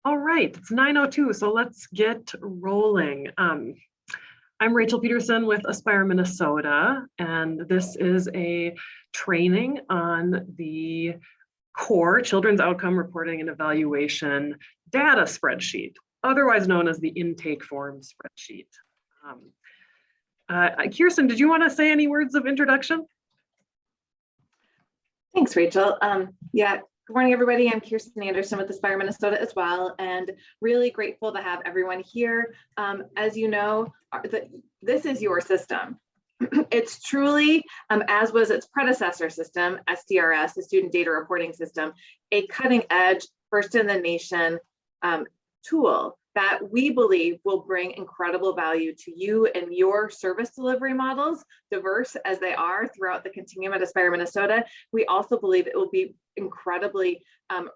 All right, it's 9:02, so let's get rolling. I'm Rachel Peterson with Aspire Minnesota, and this is a training on the core Children's Outcome Reporting and Evaluation data spreadsheet, otherwise known as the intake form spreadsheet. Kirsten, did you want to say any words of introduction? Thanks, Rachel. Good morning, everybody. I'm Kirsten Anderson with Aspire Minnesota as well, and really grateful to have everyone here. As you know, this is your system. It's truly, as was its predecessor system, SDRS, the Student Data Reporting System, a cutting edge, first in the nation tool that we believe will bring incredible value to you and your service delivery models, diverse as they are throughout the continuum at Aspire Minnesota. We also believe it will be incredibly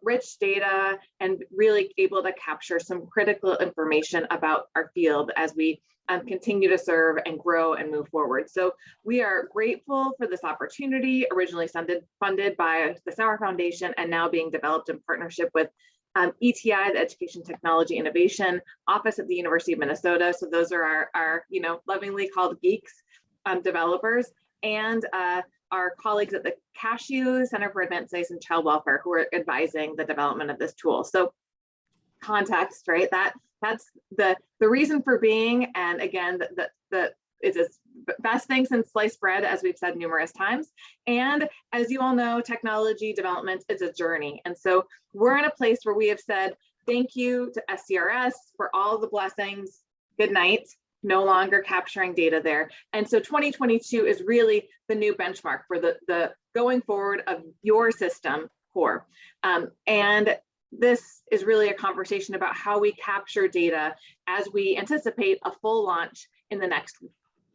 rich data and really able to capture some critical information about our field as we continue to serve and grow and move forward. So we are grateful for this opportunity, originally funded by the Sauer Foundation and now being developed in partnership with ETI, the Education Technology Innovation Office at the University of Minnesota. So those are our lovingly called geeks, developers, and our colleagues at the CASHU Center for Advanced Studies and Child Welfare who are advising the development of this tool. So context, right? That's the reason for being, and again, it's its best thing since sliced bread, as we've said numerous times. And as you all know, technology development is a journey. And so we're in a place where we have said, thank you to SDRS for all the blessings, good night, no longer capturing data there. And so 2022 is really the new benchmark for the going forward of your system core. And this is really a conversation about how we capture data as we anticipate a full launch in the next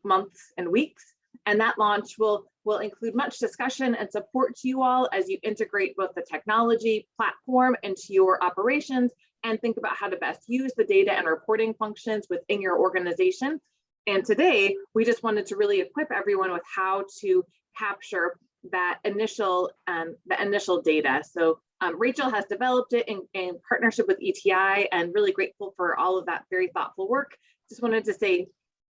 months and weeks. And that launch will include much discussion and support to you all as you integrate both the technology platform into your operations and think about how to best use the data and reporting functions within your organization. And today, we just wanted to really equip everyone with how to capture that initial data. So Rachel has developed it in partnership with ETI, and really grateful for all of that very thoughtful work. Just wanted to say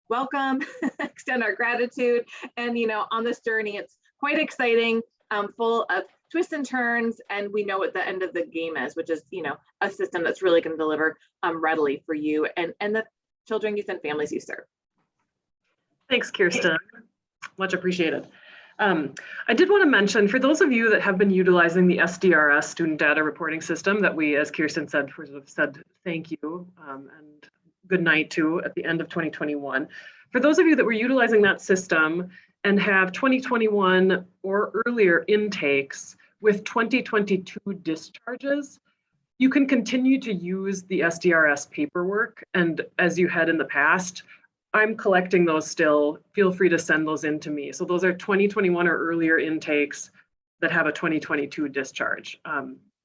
welcome, extend our gratitude. And on this journey, it's quite exciting, full of twists and turns, and we know what the end of the game is, which is a system that's really going to deliver readily for you and the children, youth, and families you serve. Thanks, Kirsten. Much appreciated. I did want to mention, for those of you that have been utilizing the SDRS Student Data Reporting System that we, as Kirsten said, said thank you and good night to at the end of 2021. For those of you that were utilizing that system and have 2021 or earlier intakes with 2022 discharges, you can continue to use the SDRS paperwork. And as you had in the past, I'm collecting those still. Feel free to send those in to me. So those are 2021 or earlier intakes that have a 2022 discharge.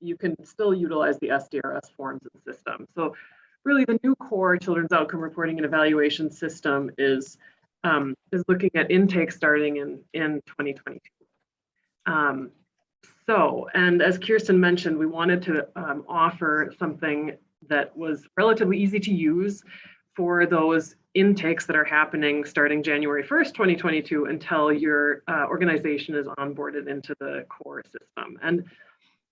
You can still utilize the SDRS forms and system. So really the new core Children's Outcome Reporting and Evaluation system is looking at intake starting in 2022. And as Kirsten mentioned, we wanted to offer something that was relatively easy to use for those intakes that are happening starting January 1st, 2022 until your organization is onboarded into the core system. And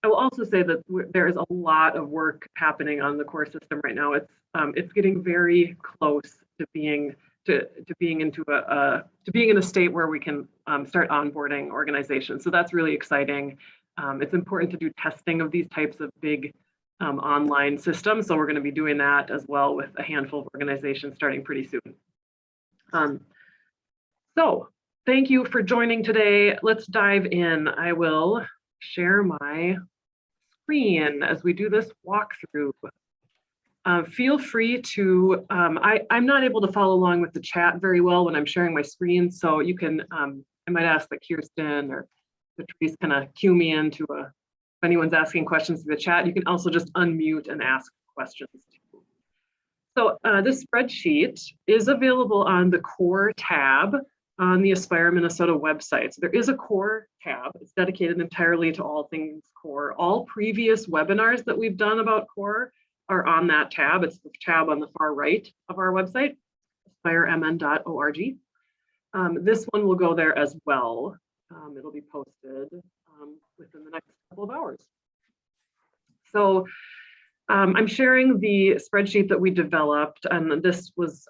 I will also say that there is a lot of work happening on the core system right now. It's getting very close to being in a state where we can start onboarding organizations. So that's really exciting. It's important to do testing of these types of big online systems. So we're going to be doing that as well with a handful of organizations starting pretty soon. So thank you for joining today. Let's dive in. I will share my screen as we do this walkthrough. Feel free to, I'm not able to follow along with the chat very well when I'm sharing my screen. So you can, I might ask that Kirsten or Patrice kind of cue me into if anyone's asking questions through the chat. You can also just unmute and ask questions too. So this spreadsheet is available on the core tab on the Aspire Minnesota website. So there is a core tab. It's dedicated entirely to all things core. All previous webinars that we've done about core are on that tab. It's the tab on the far right of our website, aspiremn.org. This one will go there as well. It'll be posted within the next couple of hours. So I'm sharing the spreadsheet that we developed, and this was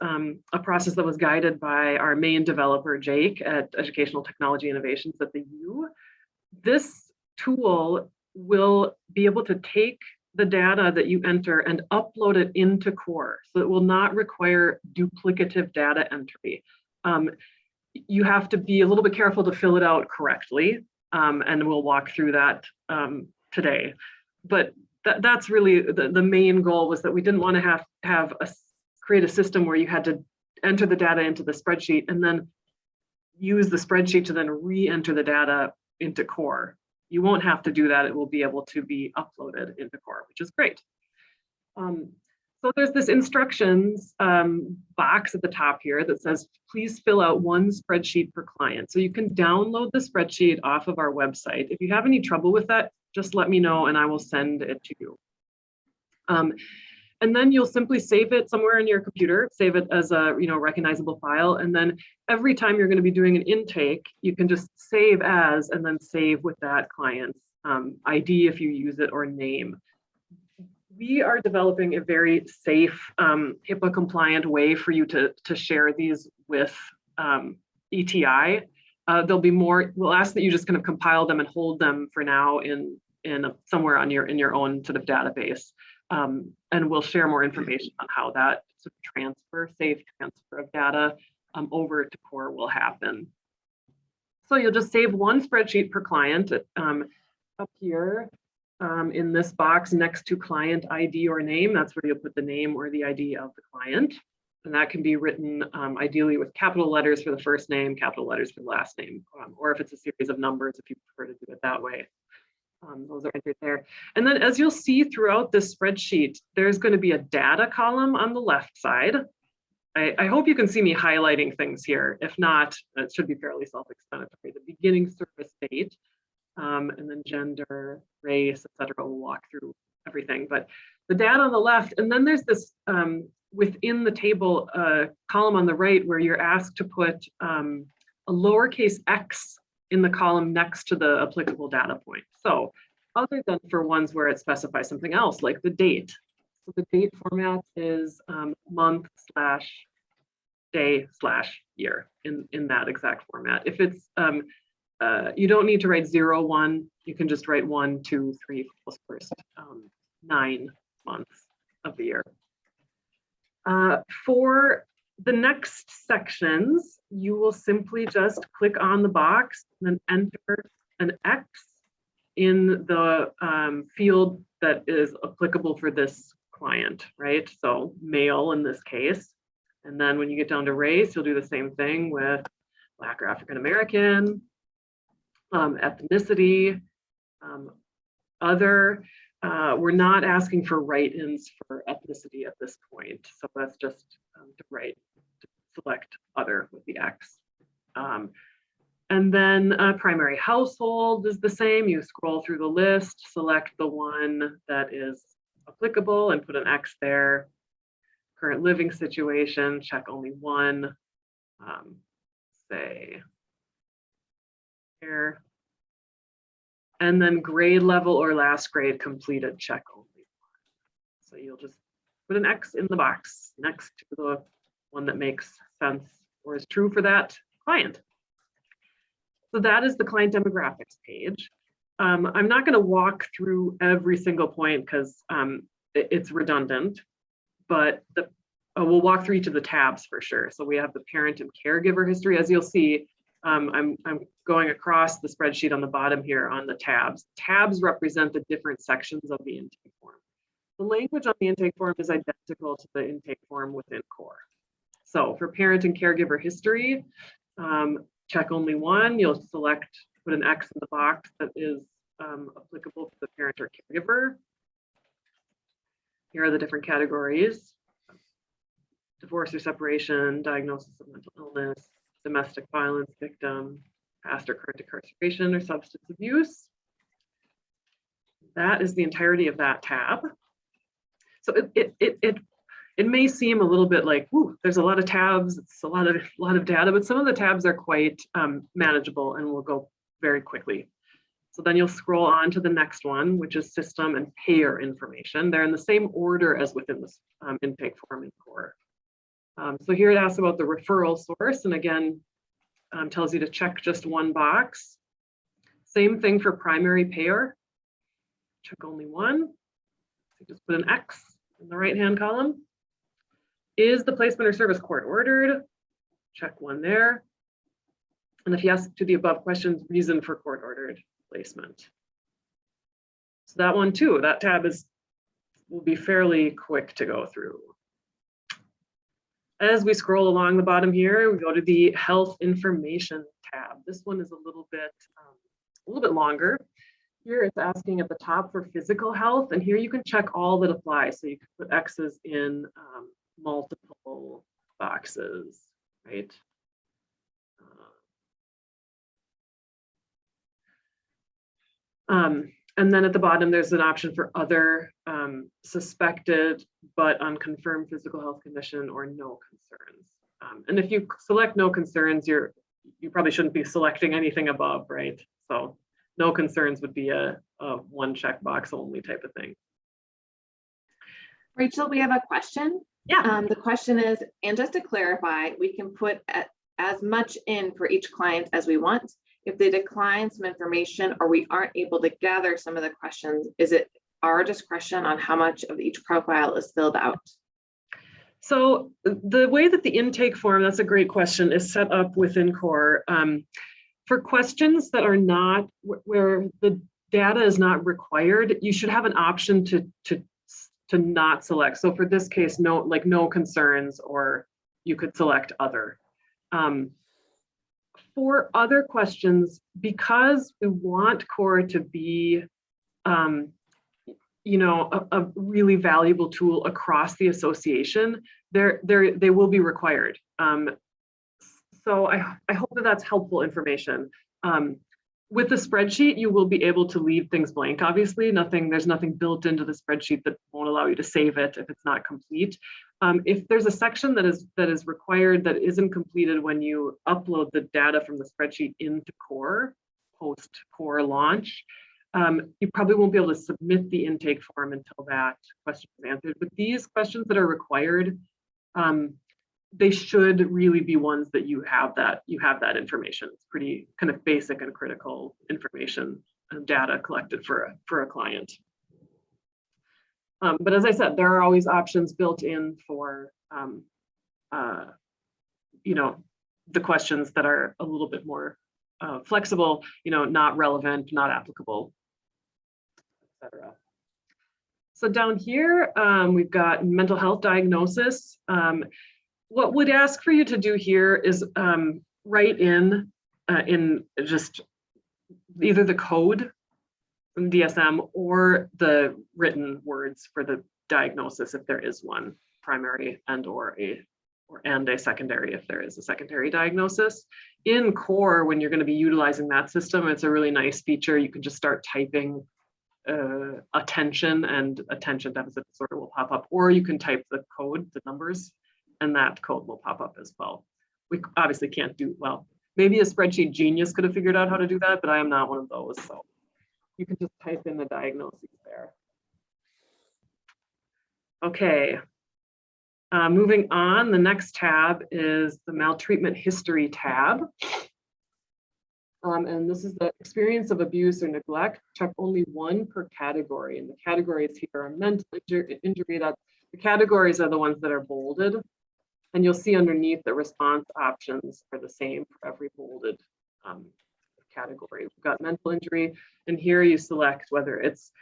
a process that was guided by our main developer, Jake, at Educational Technology Innovations at the U. This tool will be able to take the data that you enter and upload it into Core. So it will not require duplicative data entry. You have to be a little bit careful to fill it out correctly, and we'll walk through that today. But that's really the main goal, was that we didn't want to create a system where you had to enter the data into the spreadsheet and then use the spreadsheet to then re-enter the data into Core. You won't have to do that. It will be able to be uploaded into Core, which is great. So there's this instructions box at the top here that says, please fill out one spreadsheet per client. So you can download the spreadsheet off of our website. If you have any trouble with that, just let me know and I will send it to you. And then you'll simply save it somewhere in your computer, save it as a recognizable file. And then every time you're going to be doing an intake, you can just save as and then save with that client's ID if you use it, or name. We are developing a very safe, HIPAA compliant way for you to share these with ETI. There'll be more. We'll ask that you just kind of compile them and hold them for now in somewhere on in your own sort of database. And we'll share more information on how that sort of safe transfer of data over to Core will happen. So you'll just save one spreadsheet per client up here in this box next to client ID or name. That's where you'll put the name or the ID of the client. And that can be written ideally with capital letters for the first name, capital letters for the last name, or if it's a series of numbers, if you prefer to do it that way. Those are entered there. And then as you'll see throughout this spreadsheet, there's going to be a data column on the left side. I hope you can see me highlighting things here. If not, it should be fairly self-explanatory. The beginning service date, and then gender, race, etc. We'll walk through everything. But the data on the left, and then there's this within the table column on the right where you're asked to put a lowercase x in the column next to the applicable data point. So other than for ones where it specifies something else, like the date. So the date format is month/day/year in that exact format. If it's, you don't need to write 0, 1, you can just write 1, 2, 3 for the first 9 months of the year. For the next sections, you will simply just click on the box and then enter an X in the field that is applicable for this client, right? So male in this case. And then when you get down to race, you'll do the same thing with Black or African American, ethnicity, other. We're not asking for write-ins for ethnicity at this point. So that's just to select other with the X. And then primary household is the same. You scroll through the list, select the one that is applicable and put an X there. Current living situation, check only one. Say here. And then grade level or last grade completed, check only one. So you'll just put an X in the box next to the one that makes sense or is true for that client. So that is the client demographics page. I'm not going to walk through every single point because it's redundant, but we'll walk through each of the tabs for sure. So we have the parent and caregiver history. As you'll see, I'm going across the spreadsheet on the bottom here on the tabs. Tabs represent the different sections of the intake form. The language on the intake form is identical to the intake form within Core. So for parent and caregiver history, check only one. You'll put an X in the box that is applicable to the parent or caregiver. Here are the different categories: divorce or separation, diagnosis of mental illness, domestic violence victim, past or current incarceration or substance abuse. That is the entirety of that tab. So it may seem a little bit like, ooh, there's a lot of tabs, it's a lot of data, but some of the tabs are quite manageable and will go very quickly. So then you'll scroll on to the next one, which is system and payer information. They're in the same order as within this intake form in core. So here it asks about the referral source, and again, tells you to check just one box. Same thing for primary payer. Check only one. So just put an X in the right-hand column. Is the placement or service court ordered? Check one there. And if yes to the above questions, reason for court ordered placement. So that one too, that tab will be fairly quick to go through. As we scroll along the bottom here, we go to the health information tab. This one is a little bit longer. Here it's asking at the top for physical health, and here you can check all that apply. So you can put X's in multiple boxes, right? And then at the bottom, there's an option for other suspected but unconfirmed physical health condition or no concerns. And if you select no concerns, you probably shouldn't be selecting anything above, right? So no concerns would be a one checkbox only type of thing. Rachel, we have a question. Yeah. The question is, and just to clarify, we can put as much in for each client as we want. If they decline some information or we aren't able to gather some of the questions, is it our discretion on how much of each profile is filled out? So the way that the intake form, that's a great question, is set up within core. For questions that are not, where the data is not required, you should have an option to not select. So for this case, no concerns, or you could select other. For other questions, because we want core to be a really valuable tool across the association, they will be required. So I hope that that's helpful information. With the spreadsheet, you will be able to leave things blank, obviously. There's nothing built into the spreadsheet that won't allow you to save it if it's not complete. If there's a section that is required that isn't completed when you upload the data from the spreadsheet into core, post-core launch, you probably won't be able to submit the intake form until that question is answered. But these questions that are required, they should really be ones that you have that information. It's pretty kind of basic and critical information and data collected for a client. But as I said, there are always options built in for the questions that are a little bit more flexible, not relevant, not applicable, etc. So down here, we've got mental health diagnosis. What we'd ask for you to do here is write in just either the code from DSM or the written words for the diagnosis if there is one, primary and a secondary if there is a secondary diagnosis. In core, when you're going to be utilizing that system, it's a really nice feature. You can just start typing attention, and attention deficit disorder will pop up, or you can type the code, the numbers, and that code will pop up as well. We obviously can't do, well, maybe a spreadsheet genius could have figured out how to do that, but I am not one of those. So you can just type in the diagnosis there. Okay, moving on, the next tab is the maltreatment history tab. And this is the experience of abuse or neglect. Check only one per category. And the categories here are mental injury. The categories are the ones that are bolded. And you'll see underneath the response options are the same for every bolded category. We've got mental injury, and here you select whether it's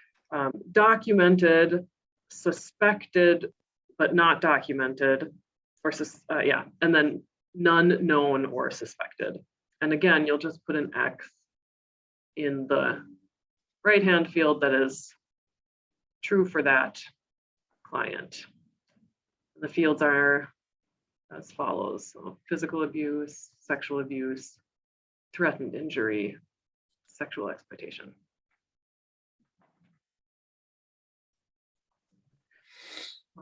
documented, suspected, but not documented, or and then none known or suspected. And again, you'll just put an X in the right-hand field that is true for that client. The fields are as follows: so physical abuse, sexual abuse, threatened injury, sexual exploitation.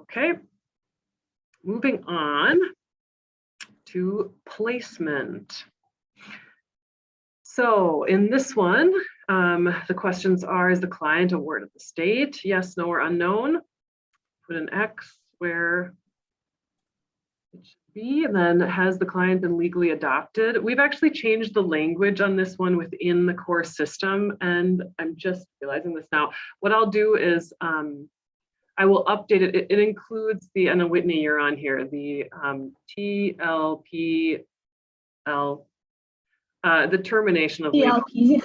Okay, moving on to placement. So in this one, the questions are, is the client a ward of the state? Yes, no, or unknown. Put an X where it should be, and then has the client been legally adopted? We've actually changed the language on this one within the core system, and I'm just realizing this now. What I'll do is I will update it. It includes the, and Whitney, you're on here, the TLPL, the termination of legal. TLP.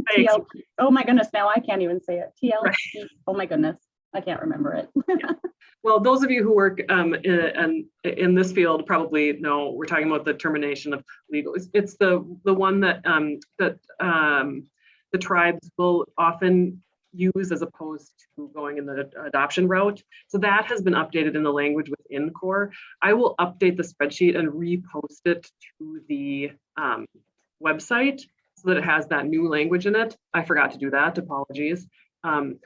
Thanks. TLP. Oh my goodness, now I can't even say it. TLP. Right. Oh my goodness, I can't remember it. Yeah. Well, those of you who work in this field probably know we're talking about the termination of legal. It's the one that the tribes will often use as opposed to going in the adoption route. So that has been updated in the language within core. I will update the spreadsheet and repost it to the website so that it has that new language in it. I forgot to do that, apologies. And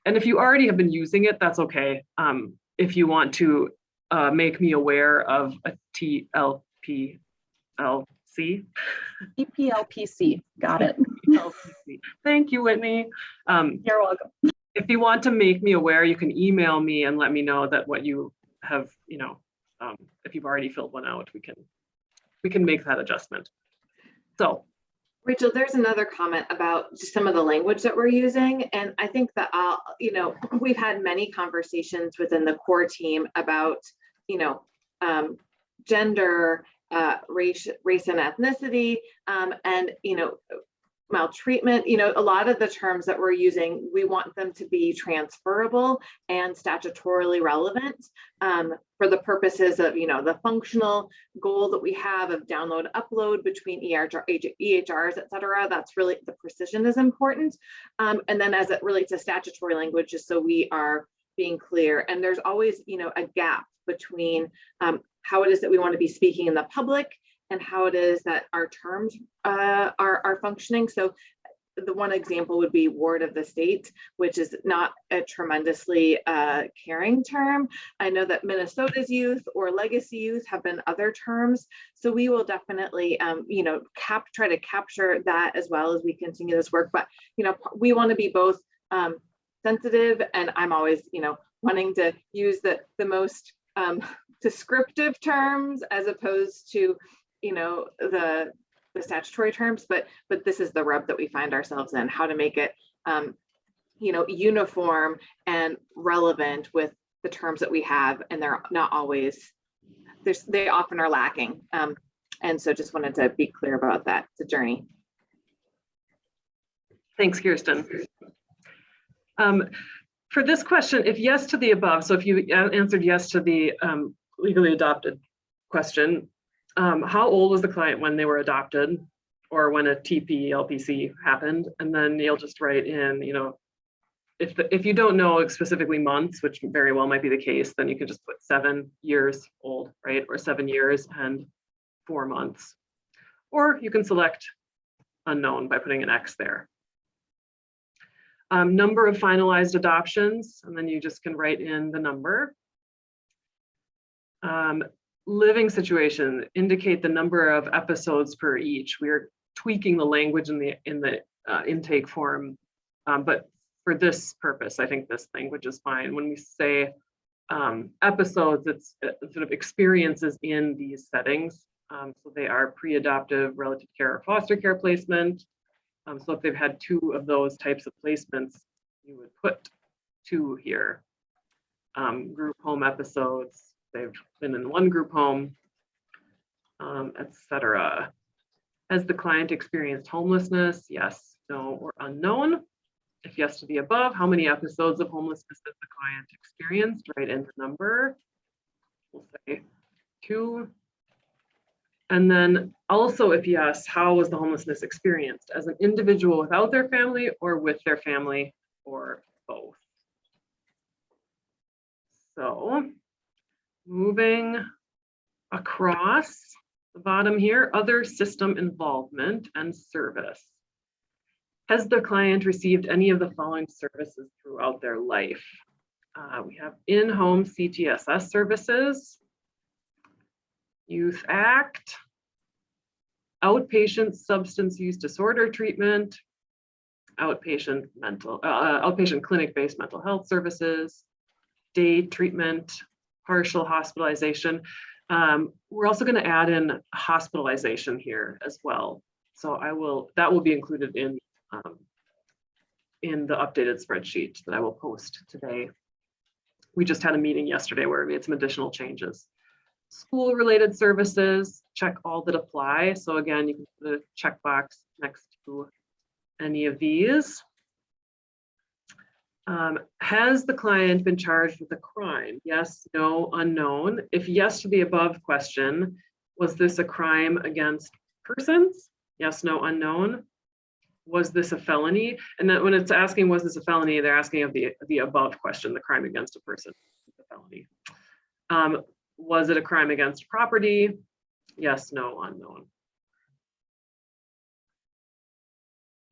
if you already have been using it, that's okay. If you want to make me aware of a TLPLC. EPLPC, got it. Thank you, Whitney. You're welcome. If you want to make me aware, you can email me and let me know that what you have, if you've already filled one out, we can make that adjustment. So, Rachel, there's another comment about just some of the language that we're using. And I think that, we've had many conversations within the core team about, gender, race and ethnicity, and, maltreatment, a lot of the terms that we're using, we want them to be transferable and statutorily relevant for the purposes of, the functional goal that we have of download upload between EHRs, et cetera. That's really, the precision is important. And then as it relates to statutory language, just so we are being clear, and there's always, a gap between how it is that we want to be speaking in the public and how it is that our terms are functioning. So the one example would be ward of the state, which is not a tremendously caring term. I know that Minnesota's youth or legacy youth have been other terms. So we will definitely, try to capture that as well as we continue this work. But, we want to be both sensitive, and I'm always, wanting to use the most descriptive terms as opposed to, the statutory terms, but this is the rub that we find ourselves in, how to make it, uniform and relevant with the terms that we have, and they're not always, they often are lacking. And so just wanted to be clear about that. It's a journey. Thanks, Kirsten. For this question, if yes to the above, so if you answered yes to the legally adopted question, how old was the client when they were adopted or when a TPLPC happened? And then you'll just write in, if you don't know specifically months, which very well might be the case, then you can just put 7 years old, right? Or 7 years and 4 months. Or you can select unknown by putting an X there. Number of finalized adoptions, and then you just can write in the number. Living situation, indicate the number of episodes per each. We're tweaking the language in the intake form, but for this purpose, I think this language is fine. When we say episodes, it's sort of experiences in these settings. So they are pre-adoptive, relative care, or foster care placement. So if they've had 2 of those types of placements, you would put 2 here. Group home episodes, they've been in 1 group home, etc. Has the client experienced homelessness? Yes, no, or unknown. If yes to the above, how many episodes of homelessness has the client experienced? Write in the number. We'll say 2. And then also, if yes, how was the homelessness experienced? As an individual without their family or with their family, or both? So moving across the bottom here, other system involvement and service. Has the client received any of the following services throughout their life? We have in-home CTSS services, Youth Act, outpatient substance use disorder treatment, outpatient clinic-based mental health services, day treatment, partial hospitalization. We're also going to add in hospitalization here as well. So that will be included in the updated spreadsheet that I will post today. We just had a meeting yesterday where we made some additional changes. School-related services, check all that apply. So again, you can put a checkbox next to any of these. Has the client been charged with a crime? Yes, no, unknown. If yes to the above question, was this a crime against persons? Yes, no, unknown. Was this a felony? And then when it's asking, was this a felony, they're asking of the above question, the crime against a person, the felony. Was it a crime against property? Yes, no, unknown.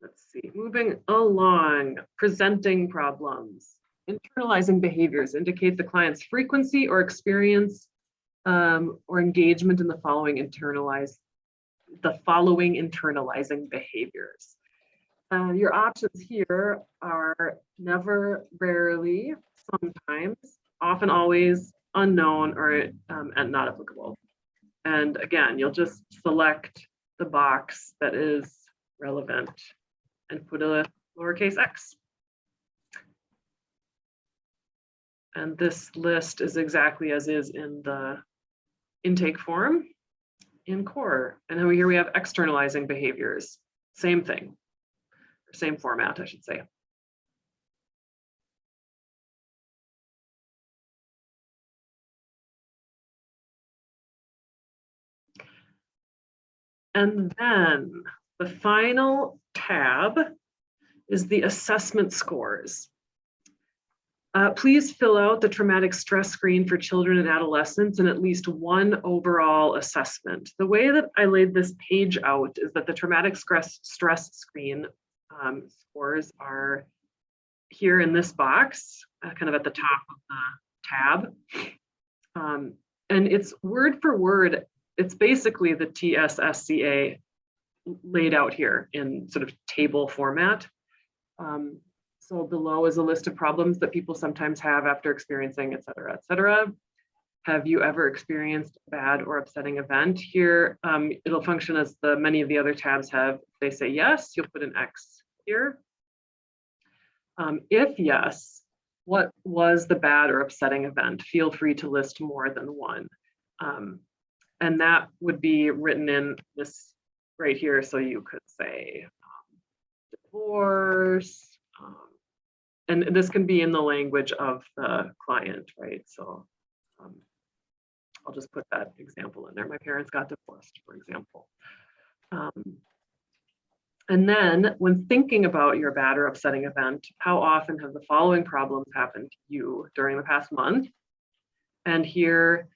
Let's see, moving along, presenting problems. Internalizing behaviors indicate the client's frequency or experience or engagement in the following internalizing behaviors. Your options here are never, rarely, sometimes, often, always, unknown, or and not applicable. And again, you'll just select the box that is relevant and put a lowercase x. And this list is exactly as is in the intake form in core. And here we have externalizing behaviors, same thing. Same format, I should say. And then the final tab is the assessment scores. Please fill out the traumatic stress screen for children and adolescents and at least one overall assessment. The way that I laid this page out is that the traumatic stress screen scores are here in this box, kind of at the top of the tab. And it's word for word, it's basically the TSSCA laid out here in sort of table format. So below is a list of problems that people sometimes have after experiencing, et cetera, et cetera. Have you ever experienced a bad or upsetting event? Here, it'll function as many of the other tabs have. If they say yes, you'll put an X here. If yes, what was the bad or upsetting event? Feel free to list more than one. And that would be written in this right here. So you could say divorce, and this can be in the language of the client, right? So I'll just put that example in there. My parents got divorced, for example. And then when thinking about your bad or upsetting event, how often have the following problems happened to you during the past month? And here,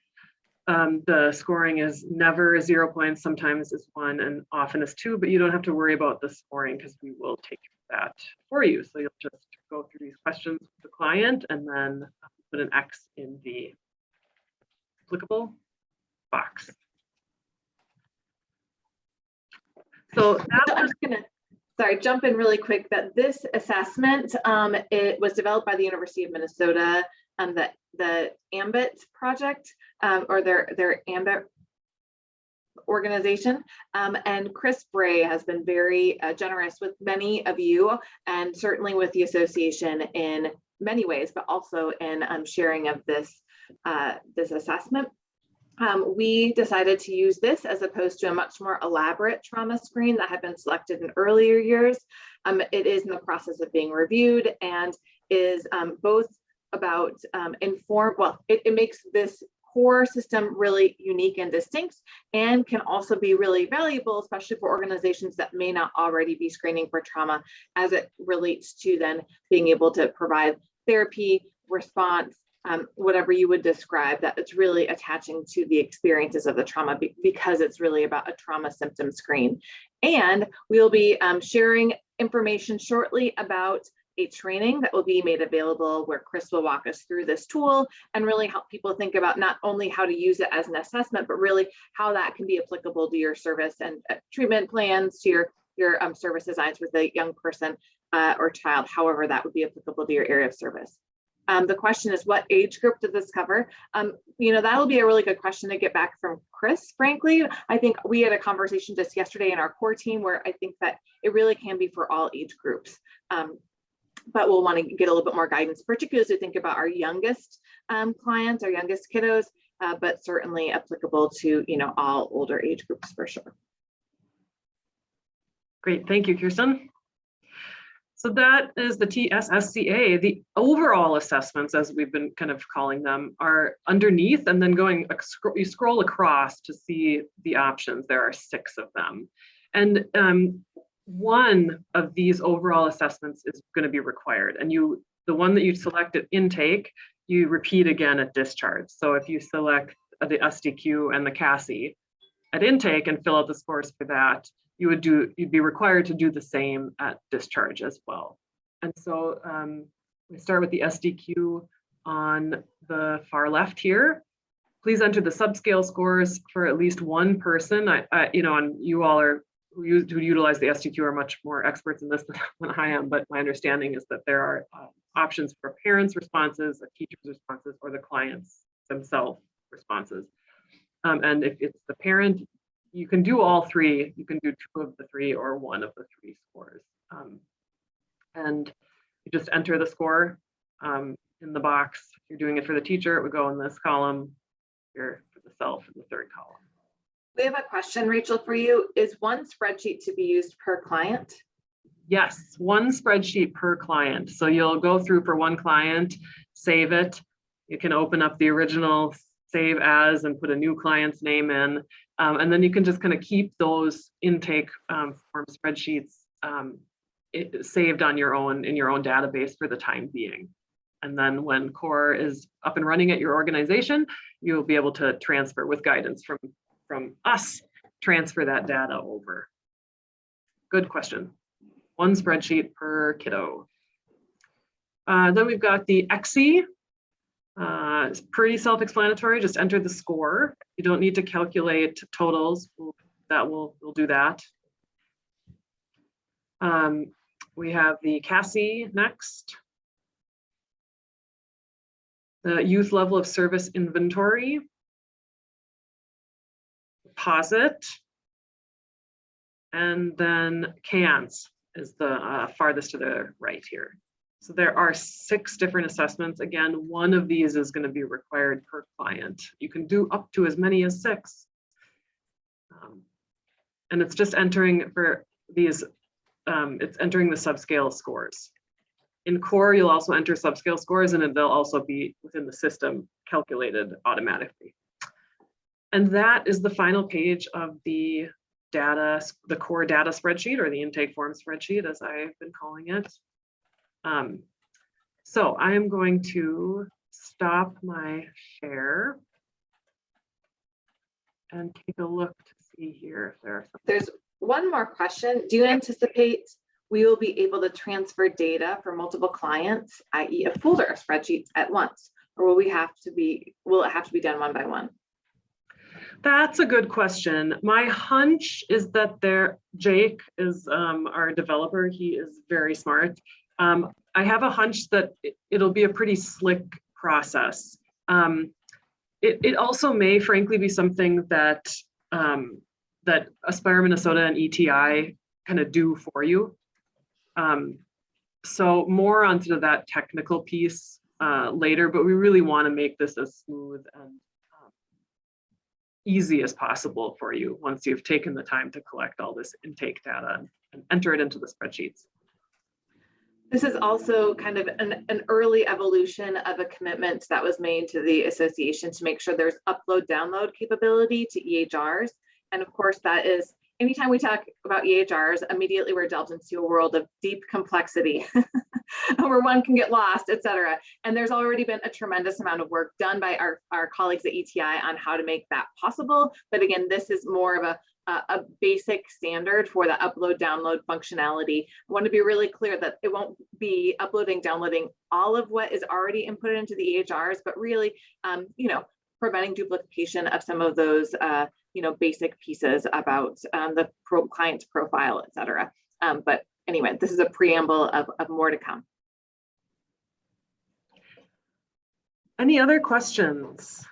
the scoring is never 0 points, sometimes is 1, and often is 2, but you don't have to worry about the scoring because we will take that for you. So you'll just go through these questions with the client and then put an X in the applicable box. So I'm just gonna, jump in really quick that this assessment, it was developed by the University of Minnesota, the AMBIT project, or their AMBIT organization. And Chris Bray has been very generous with many of you, and certainly with the association in many ways, but also in sharing of this, this assessment. We decided to use this as opposed to a much more elaborate trauma screen that had been selected in earlier years. It is in the process of being reviewed and is both about it makes this core system really unique and distinct, and can also be really valuable, especially for organizations that may not already be screening for trauma, as it relates to then being able to provide therapy, response, whatever you would describe, that it's really attaching to the experiences of the trauma, because it's really about a trauma symptom screen. And we'll be sharing information shortly about a training that will be made available where Chris will walk us through this tool and really help people think about not only how to use it as an assessment, but really how that can be applicable to your service and treatment plans, to your service designs with a young person or child, however that would be applicable to your area of service. The question is, what age group did this cover? That'll be a really good question to get back from Chris, frankly. I think we had a conversation just yesterday in our core team where I think that it really can be for all age groups. But we'll want to get a little bit more guidance, particularly as we think about our youngest clients, our youngest kiddos, but certainly applicable to all older age groups for sure. Great, thank you, Kirsten. So that is the TSSCA. The overall assessments, as we've been kind of calling them, are underneath, and then you scroll across to see the options. There are 6 of them. And one of these overall assessments is going to be required. And the one that you select at intake, you repeat again at discharge. So if you select the SDQ and the CASI at intake and fill out the scores for that, you'd be required to do the same at discharge as well. And so we start with the SDQ on the far left here. Please enter the subscale scores for at least one person. And you all who utilize the SDQ are much more experts in this than I am, but my understanding is that there are options for parents' responses, a teacher's responses, or the clients themselves responses. And if it's the parent, you can do all 3. You can do 2 of the 3 or 1 of the 3 scores. And you just enter the score in the box. If you're doing it for the teacher, it would go in this column. Here for the self in the 3rd column. We have a question, Rachel, for you. Is one spreadsheet to be used per client? Yes, one spreadsheet per client. So you'll go through for one client, save it. You can open up the original save as and put a new client's name in. And then you can just kind of keep those intake form spreadsheets saved on in your own database for the time being. And then when core is up and running at your organization, you'll be able to transfer with guidance from us, transfer that data over. Good question. One spreadsheet per kiddo. Then we've got the EXE. It's pretty self-explanatory. Just enter the score. You don't need to calculate totals. We'll do that. We have the CASI next. The youth level of service inventory. Deposit. And then CANS is the farthest to the right here. So there are 6 different assessments. Again, one of these is going to be required per client. You can do up to as many as 6. And it's just entering for these, it's entering the subscale scores. In core, you'll also enter subscale scores, and they'll also be within the system calculated automatically. And that is the final page of the data, the core data spreadsheet, or the intake form spreadsheet, as I've been calling it. So I am going to stop my share and take a look to see here if there are some. There's one more question. Do you anticipate we will be able to transfer data for multiple clients, i.e. a folder of spreadsheets at once, or will it have to be done one by one? That's a good question. My hunch is that Jake is our developer. He is very smart. I have a hunch that it'll be a pretty slick process. It also may, frankly, be something that that Aspire Minnesota and ETI kind of do for you. So more onto that technical piece later, but we really want to make this as smooth and easy as possible for you once you've taken the time to collect all this intake data and enter it into the spreadsheets. This is also kind of an early evolution of a commitment that was made to the association to make sure there's upload download capability to EHRs. And of course, that is, anytime we talk about EHRs, immediately we're delved into a world of deep complexity where one can get lost, et cetera. And there's already been a tremendous amount of work done by our colleagues at ETI on how to make that possible. But again, this is more of a basic standard for the upload download functionality. I want to be really clear that it won't be uploading, downloading all of what is already inputted into the EHRs, but really, preventing duplication of some of those, basic pieces about the client's profile, et cetera. But anyway, this is a preamble of more to come. Any other questions?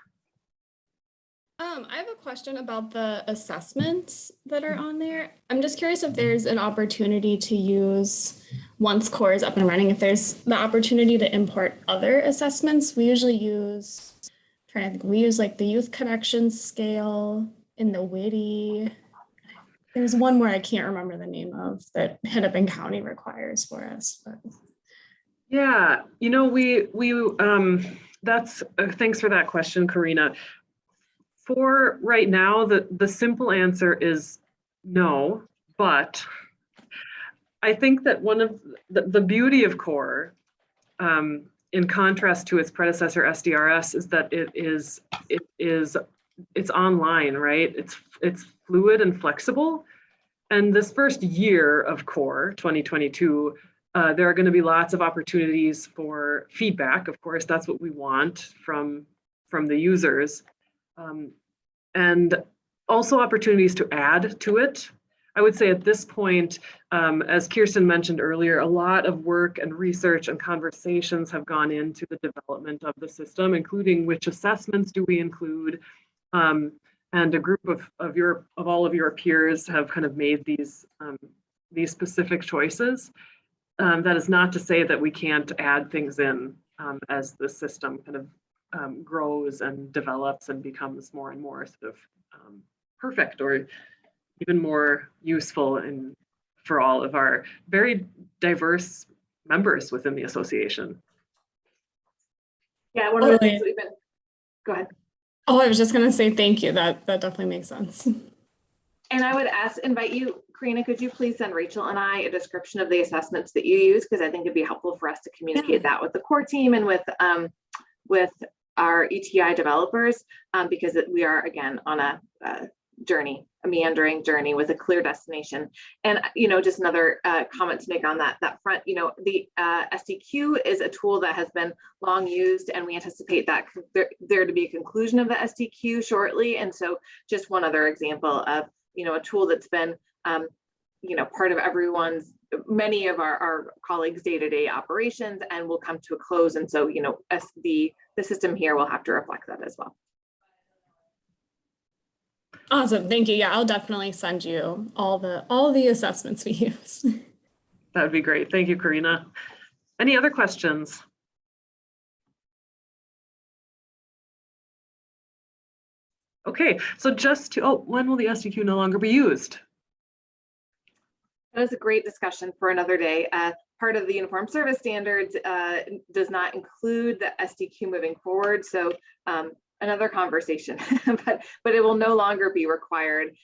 I have a question about the assessments that are on there. I'm just curious if there's an opportunity to use, once core is up and running, if there's the opportunity to import other assessments. We usually use, we use like the Youth Connections scale in the WITI. There's one more I can't remember the name of that Hennepin County requires for us. But. Yeah, that's thanks for that question, Karina. For right now, the simple answer is no, but I think that one of the beauty of core, in contrast to its predecessor SDRS, is that it's online, right? It's fluid and flexible. And this first year of core 2022, there are going to be lots of opportunities for feedback. Of course, that's what we want from the users. And also opportunities to add to it. I would say at this point, as Kirsten mentioned earlier, a lot of work and research and conversations have gone into the development of the system, including which assessments do we include. And a group of all of your peers have kind of made these specific choices. That is not to say that we can't add things in as the system kind of grows and develops and becomes more and more sort of perfect or even more useful for all of our very diverse members within the association. Yeah, one of the things we've been, go ahead. Oh, I was just gonna say thank you. That definitely makes sense. And I would invite you, Karina, could you please send Rachel and I a description of the assessments that you use? Because I think it'd be helpful for us to communicate that with the core team and with our ETI developers, because we are, again, on a journey, a meandering journey with a clear destination. And, just another comment to make on that front, the SDQ is a tool that has been long used, and we anticipate that there to be a conclusion of the SDQ shortly. And so just one other example of, a tool that's been, part of many of our colleagues' day-to-day operations and will come to a close. And so, the system here will have to reflect that as well. Awesome, thank you. Yeah, I'll definitely send you all the assessments we use. That would be great. Thank you, Karina. Any other questions? Okay, so when will the SDQ no longer be used? That is a great discussion for another day. Part of the Uniform Service Standards does not include the SDQ moving forward, so another conversation, but it will no longer be required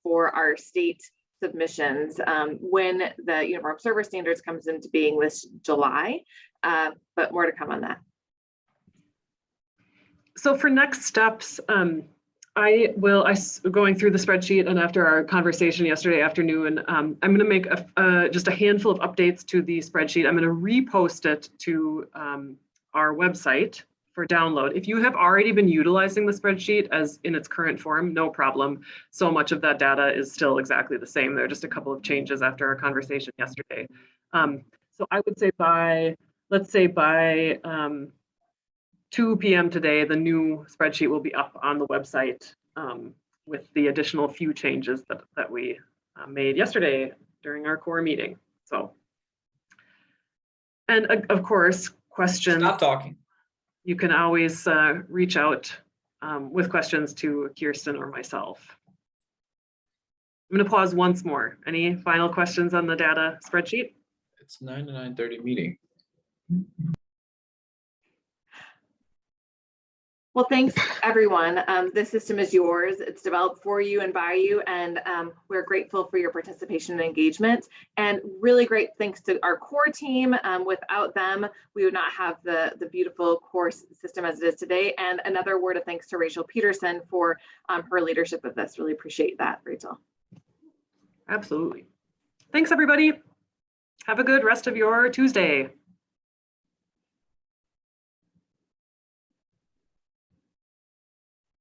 for our state submissions when the Uniform Service Standards comes into being this July, but more to come on that. So for next steps, going through the spreadsheet, and after our conversation yesterday afternoon, I'm going to make just a handful of updates to the spreadsheet. I'm going to repost it to our website for download. If you have already been utilizing the spreadsheet as in its current form, no problem. So much of that data is still exactly the same. There are just a couple of changes after our conversation yesterday. So I would say let's say by 2 p.m. today, the new spreadsheet will be up on the website with the additional few changes that we made yesterday during our core meeting. So, and of course, questions. Stop talking. You can always reach out with questions to Kirsten or myself. I'm going to pause once more. Any final questions on the data spreadsheet? It's 9 to 9:30 meeting. Well, thanks everyone. This system is yours. It's developed for you and by you, and we're grateful for your participation and engagement. And really great thanks to our core team. Without them, we would not have the beautiful course system as it is today. And another word of thanks to Rachel Peterson for her leadership of this. Really appreciate that, Rachel. Absolutely. Thanks, everybody. Have a good rest of your Tuesday.